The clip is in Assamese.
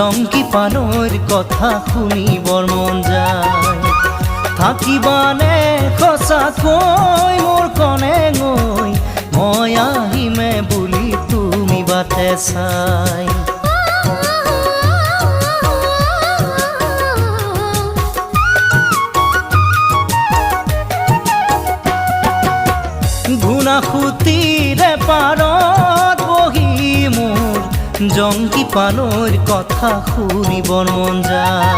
জংকি পানৰ কথা শুনিবৰ মন যায় থাকিবানে সঁচাকৈ মোৰ কনে গৈ মই আহিমে বুলি তুমি বাটে চাই ঘুনাসুতিৰে পাৰত বহি মোৰ জংকি পানৰ কথা শুনিবৰ মন যায়।